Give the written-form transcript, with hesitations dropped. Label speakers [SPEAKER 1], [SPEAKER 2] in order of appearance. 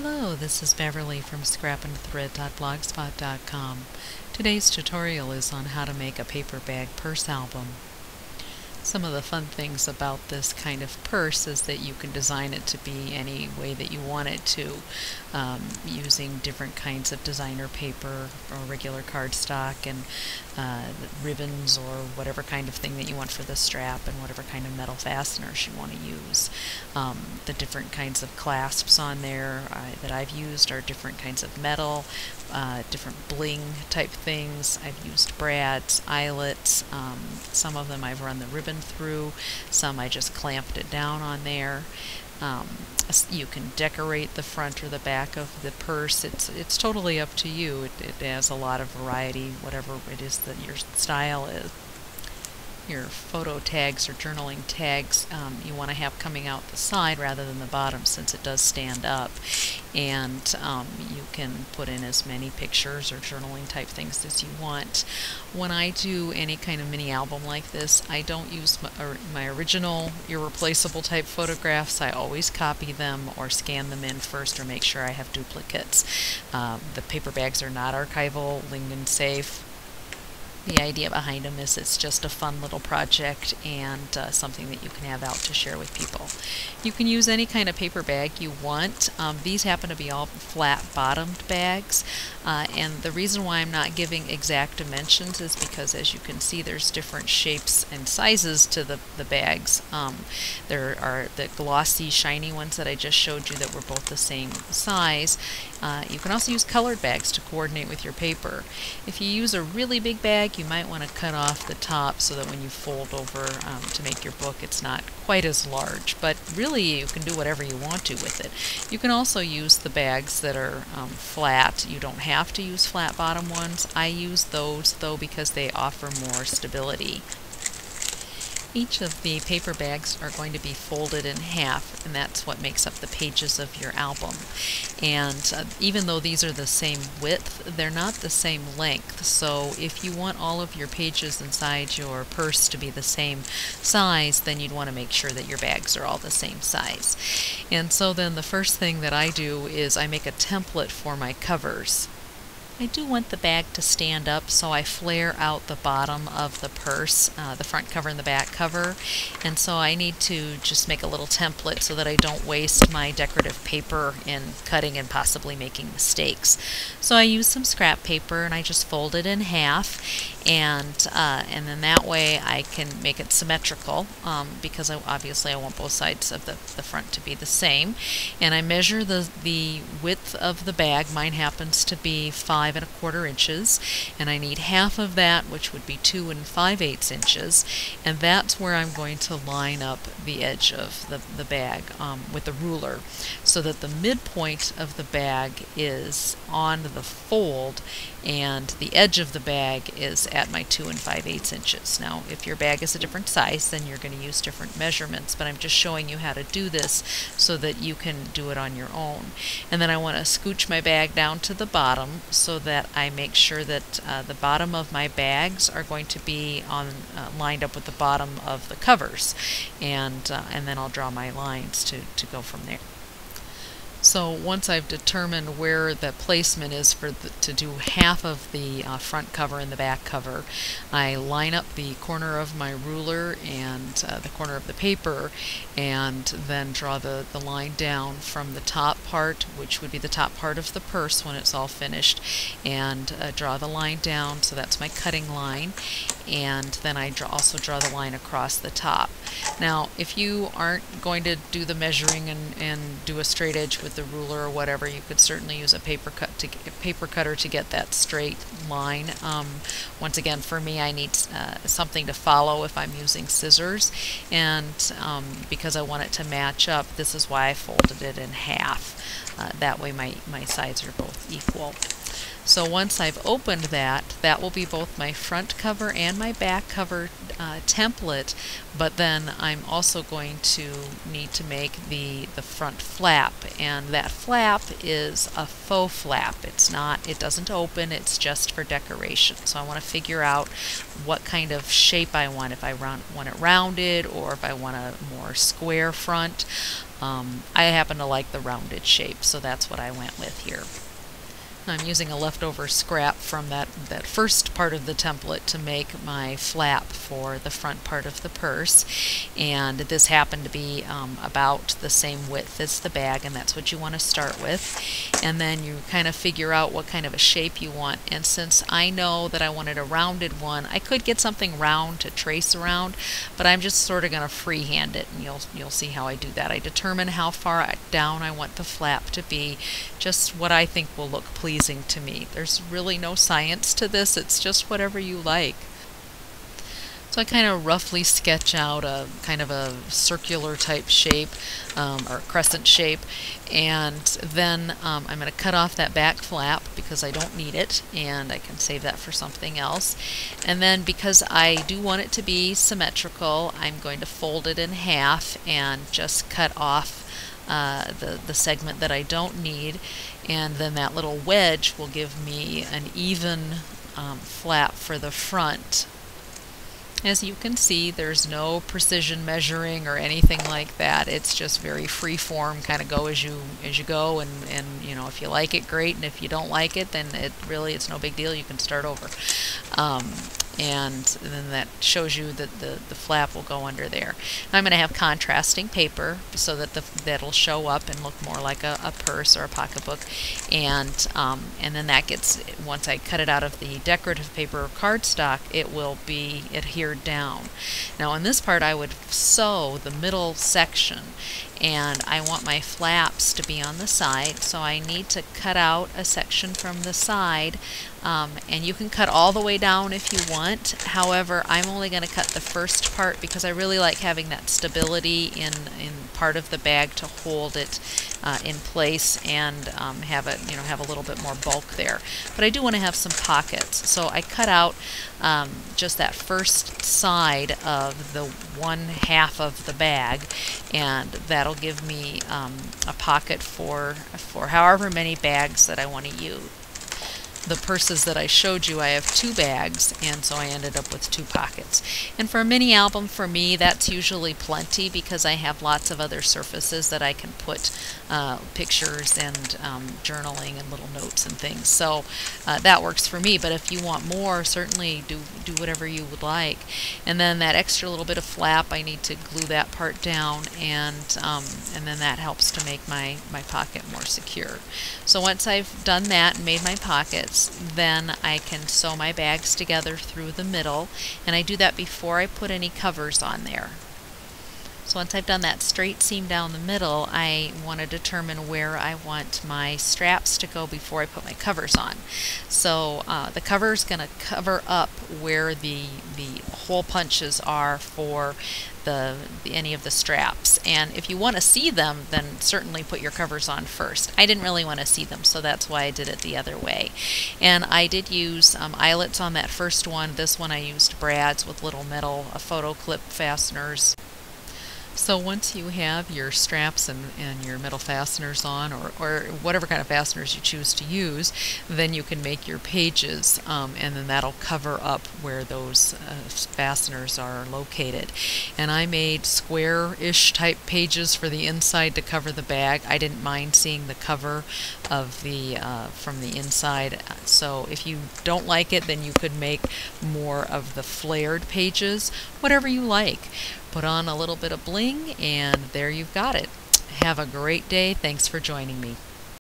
[SPEAKER 1] Hello, this is Beverly from scrapandthread.blogspot.com. Today's tutorial is on how to make a paper bag purse album. Some of the fun things about this kind of purse is that you can design it to be any way that you want it to, using different kinds of designer paper or regular cardstock and ribbons or whatever kind of thing that you want for the strap and whatever kind of metal fasteners you want to use. The different kinds of clasps on there that I've used are different kinds of metal, different bling type things. I've used brads, eyelets, some of them I've run the ribbon through, some I just clamped it down on there. You can decorate the front or the back of the purse. It's totally up to you. It has a lot of variety, whatever it is that your style is. Your photo tags or journaling tags you want to have coming out the side rather than the bottom, since it does stand up, and you can put in as many pictures or journaling type things as you want. When I do any kind of mini album like this, I don't use my original irreplaceable type photographs. I always copy them or scan them in first or make sure I have duplicates. The paper bags are not archival, Linden safe. The idea behind them is it's just a fun little project and something that you can have out to share with people. You can use any kind of paper bag you want. These happen to be all flat-bottomed bags, and the reason why I'm not giving exact dimensions is because, as you can see, there's different shapes and sizes to the bags. There are the glossy, shiny ones that I just showed you that were both the same size. You can also use colored bags to coordinate with your paper. If you use a really big bag, you might want to cut off the top so that when you fold over to make your book, it's not quite as large. But really, you can do whatever you want to with it. You can also use the bags that are flat. You don't have to use flat bottom ones. I use those though because they offer more stability. Each of the paper bags are going to be folded in half, and that's what makes up the pages of your album. And even though these are the same width, they're not the same length. So if you want all of your pages inside your purse to be the same size, then you'd want to make sure that your bags are all the same size. And so then the first thing that I do is I make a template for my covers. I do want the bag to stand up, so I flare out the bottom of the purse, the front cover and the back cover, and so I need to just make a little template so that I don't waste my decorative paper in cutting and possibly making mistakes. So I use some scrap paper and I just fold it in half, and then that way I can make it symmetrical, because obviously I want both sides of the front to be the same. And I measure the width of the bag. Mine happens to be 5¼ inches, and I need half of that, which would be 2 5/8 inches, and that's where I'm going to line up the edge of the bag with the ruler, so that the midpoint of the bag is on the fold and the edge of the bag is at my 2 5/8 inches. Now, if your bag is a different size, then you're going to use different measurements, but I'm just showing you how to do this so that you can do it on your own. And then I want to scooch my bag down to the bottom so that I make sure that the bottom of my bags are going to be lined up with the bottom of the covers, and then I'll draw my lines to go from there. So once I've determined where the placement is to do half of the front cover and the back cover, I line up the corner of my ruler and the corner of the paper, and then draw the line down from the top part, which would be the top part of the purse when it's all finished, and draw the line down, so that's my cutting line, and then I also draw the line across the top. Now, if you aren't going to do the measuring and do a straight edge with the ruler or whatever, you could certainly use a paper cutter to get that straight line. Once again, for me, I need something to follow if I'm using scissors, and because I want it to match up, this is why I folded it in half. That way my sides are both equal. So once I've opened that will be both my front cover and my back cover template, but then I'm also going to need to make the front flap, and that flap is a faux flap. It doesn't open, it's just for decoration. So I want to figure out what kind of shape I want, if I want it rounded or if I want a more square front. I happen to like the rounded shape, so that's what I went with here. I'm using a leftover scrap from that first part of the template to make my flap for the front part of the purse, and this happened to be about the same width as the bag, and that's what you want to start with. And then you kind of figure out what kind of a shape you want, and since I know that I wanted a rounded one, I could get something round to trace around, but I'm just sort of going to freehand it, and you'll see how I do that. I determine how far down I want the flap to be, just what I think will look pleasing to me. There's really no science to this, it's just whatever you like. So I kind of roughly sketch out a kind of a circular type shape, or crescent shape, and then I'm going to cut off that back flap because I don't need it, and I can save that for something else. And then because I do want it to be symmetrical, I'm going to fold it in half and just cut off the segment that I don't need, and then that little wedge will give me an even flap for the front. As you can see, there's no precision measuring or anything like that. It's just very free form, kind of go as you go, and you know, if you like it, great, and if you don't like it, then it's no big deal, you can start over. And then that shows you that the flap will go under there. Now I'm going to have contrasting paper so that that'll show up and look more like a purse or a pocketbook, and then that gets, once I cut it out of the decorative paper or cardstock, it will be adhered down. Now on this part I would sew the middle section, and I want my flaps to be on the side, so I need to cut out a section from the side, and you can cut all the way down if you want. However, I'm only going to cut the first part because I really like having that stability in part of the bag to hold it in place and have a little bit more bulk there. But I do want to have some pockets, so I cut out just that first side of the one half of the bag, and that'll give me a pocket for however many bags that I want to use. The purses that I showed you, I have 2 bags, and so I ended up with 2 pockets. And for a mini album, for me, that's usually plenty because I have lots of other surfaces that I can put pictures and journaling and little notes and things. So that works for me, but if you want more, certainly do whatever you would like. And then that extra little bit of flap, I need to glue that part down, and then that helps to make my pocket more secure. So once I've done that and made my pockets, then I can sew my bags together through the middle, and I do that before I put any covers on there. So once I've done that straight seam down the middle, I want to determine where I want my straps to go before I put my covers on. So the cover is going to cover up where the hole punches are for any of the straps, and if you want to see them, then certainly put your covers on first. I didn't really want to see them, so that's why I did it the other way. And I did use eyelets on that first one. This one I used brads with little metal photo clip fasteners. So once you have your straps and your metal fasteners on, or whatever kind of fasteners you choose to use, then you can make your pages, and then that'll cover up where those fasteners are located. And I made square-ish type pages for the inside to cover the bag. I didn't mind seeing the cover of from the inside. So if you don't like it, then you could make more of the flared pages, whatever you like. Put on a little bit of bling, and there you've got it. Have a great day. Thanks for joining me.